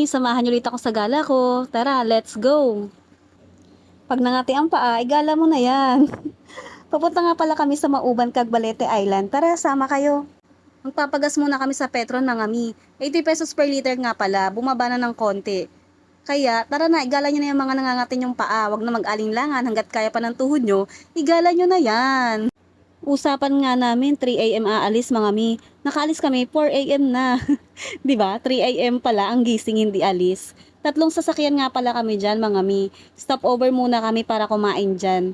samahan niyo ulit ako sa gala ko. Tara, let's go! Pag nangati ang paa, igala mo na yan. Papunta nga pala kami sa Mauban, Cagbalete Island. Tara, sama kayo. Magpapagas muna kami sa Petron mga mi. 80 pesos per liter nga pala, bumaba na ng konti. Kaya, tara na, igala nyo na yung mga nangangatin yung paa. Huwag na mag-alinlangan hanggat kaya pa ng tuhod nyo, igala nyo na yan. Usapan nga namin, 3 AM aalis mga mi. Nakaalis kami, 4 AM na. 'Di ba? 3 AM pala ang gising, hindi alis. Tatlong sasakyan nga pala kami dyan mga mi. Stopover muna kami para kumain dyan.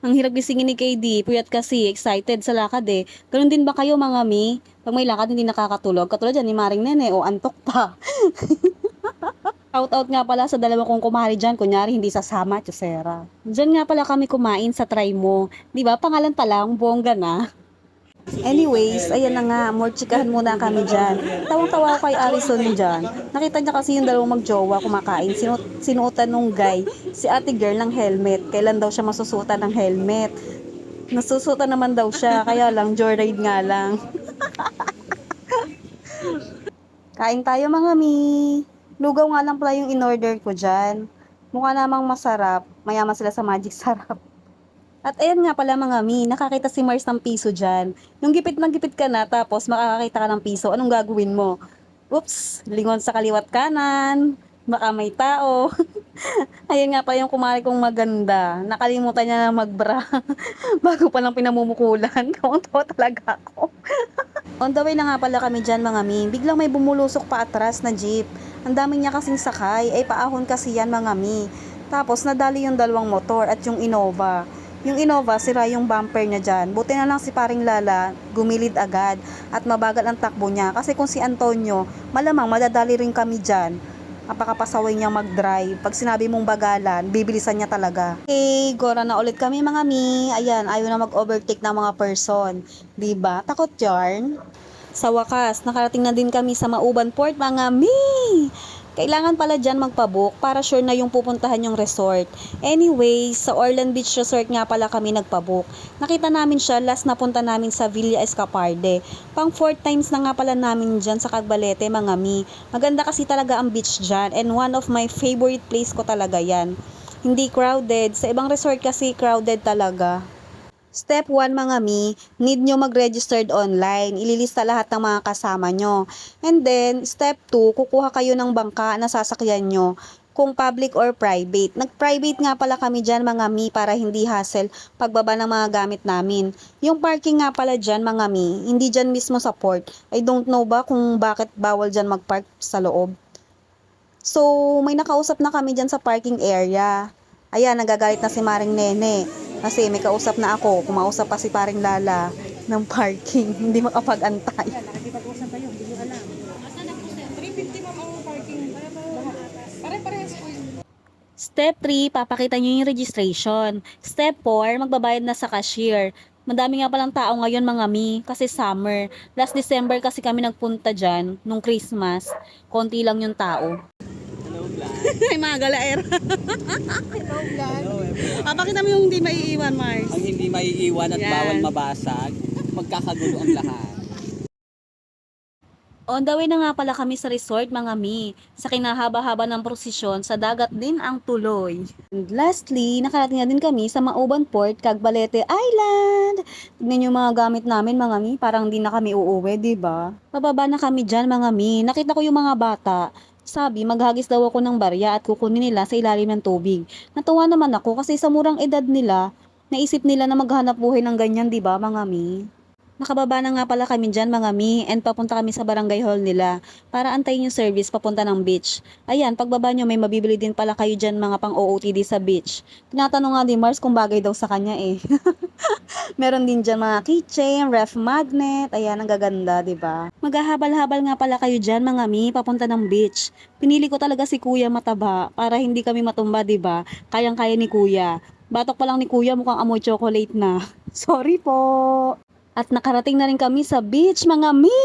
Ang hirap gisingin ni KD, puyat kasi, excited sa lakad eh. Ganun din ba kayo mga mi? Pag may lakad hindi nakakatulog, katulad dyan ni Maring Nene, o antok pa. Shout out nga pala sa dalawa kong kumari dyan, kunyari hindi sasama, Chusera. Dyan nga pala kami kumain sa Try Mo. Di ba? Pangalan pa lang, bongga na. Anyways, ayan na nga, more chikahan muna kami dyan. Tawang-tawa ako kay Arison dyan. Nakita niya kasi yung dalawang magjowa kumakain. Sinuotan nung guy, si ate girl ng helmet. Kailan daw siya masusuotan ng helmet? Nasusuotan naman daw siya, kaya lang, joyride nga lang. Kain tayo mga mi. Lugaw nga lang pala yung in-order ko dyan. Mukha namang masarap. Mayaman sila sa Magic Sarap. At ayan nga pala mga mi, nakakita si Mars ng piso dyan. Yung gipit na gipit ka na, tapos makakakita ka ng piso, anong gagawin mo? Oops, lingon sa kaliwat kanan. Baka may tao. Ayan nga pa yung kumari kong maganda. Nakalimutan niya na magbra. Bago pa lang pinamumukulan. Kauntawa talaga ako. On the way na nga pala kami dyan mga mi. Biglang may bumulusok pa atras na jeep. Ang dami niya kasing sakay. Ay paahon kasi yan mga mi. Tapos nadali yung dalawang motor at yung Innova. Yung Innova, sira yung bumper niya dyan. Buti na lang si paring Lala, gumilid agad at mabagal ang takbo niya. Kasi kung si Antonio, malamang madadali rin kami dyan. Napakapasaway niya mag-drive. Pag sinabi mong bagalan, bibilisan niya talaga. Okay, gora na ulit kami mga mi. Ayan, ayaw na mag-overtake ng mga person. Diba? Takot yarn? Sa wakas, nakarating na din kami sa Mauban Port mga mi. Kailangan pala dyan magpabook para sure na yung pupuntahan yung resort. Anyway, sa Orland Beach Resort nga pala kami nagpabook. Nakita namin siya last na punta namin sa Villa Escaparde. Pang 4 times na nga pala namin dyan sa Cagbalete mga mi. Maganda kasi talaga ang beach dyan and one of my favorite place ko talaga yan. Hindi crowded. Sa ibang resort kasi crowded talaga. Step 1 mga mi, need nyo mag-registered online. Ililista lahat ng mga kasama nyo. And then, step 2, kukuha kayo ng bangka na sasakyan nyo. Kung public or private. Nag-private nga pala kami dyan mga mi para hindi hassle pagbaba ng mga gamit namin. Yung parking nga pala dyan mga mi, hindi dyan mismo sa port. I don't know ba kung bakit bawal dyan mag-park sa loob. So, may nakausap na kami dyan sa parking area. Ayan, nagagalit na si Maring Nene. Kasi may kausap na ako, kumausap pa si paring Lala ng parking, hindi makapag-antay. Nakikipag-usap kayo, hindi nyo alam. Asan na po sir? 350 ma'am ang parking. Pare-parehas po yun. Step 3, papakita nyo yung registration. Step 4, magbabayad na sa cashier. Madami nga palang tao ngayon mga mi, kasi summer. Last December kasi kami nagpunta dyan, nung Christmas. Konti lang yung tao. Ay mga galaer. Hello vlog. Papakita mo yung hindi maiiwan, Mars. Ang hindi maiiwan at Yan. bawal mabasag, magkakagulo ang lahat. On the way na nga pala kami sa resort mga mi. Sa kinahaba-haba ng prosesyon, sa dagat din ang tuloy. And lastly, nakarating na din kami sa Mauban Port, Cagbalete Island. Tignan yung mga gamit namin mga mi, parang di na kami uuwi, diba? Pababa na kami dyan mga mi. Nakita ko yung mga bata. Sabi, maghagis daw ako ng barya at kukunin nila sa ilalim ng tubig. Natuwa naman ako kasi sa murang edad nila, naisip nila na maghanap buhay ng ganyan, diba mga mi? Nakababa na nga pala kami dyan mga mi and papunta kami sa barangay hall nila para antayin yung service papunta ng beach. Ayan, pagbaba nyo may mabibili din pala kayo dyan mga pang OOTD sa beach. Tinatanong nga ni Mars kung bagay daw sa kanya eh. Meron din dyan mga keychain, ref magnet, ayan ang gaganda, diba? Maghahabal-habal nga pala kayo dyan mga mi papunta ng beach. Pinili ko talaga si Kuya mataba para hindi kami matumba, diba? Kayang-kaya ni Kuya. Batok pa lang ni Kuya mukhang amoy chocolate na. Sorry po! At nakarating na rin kami sa beach, mga mi!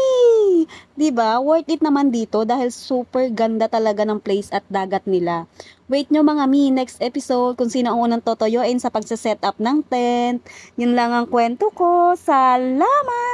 Diba? Worth it naman dito dahil super ganda talaga ng place at dagat nila. Wait nyo mga mi, next episode kung sino ang unang totoyoin sa pagsaset up ng tent. Yun lang ang kwento ko. Salamat!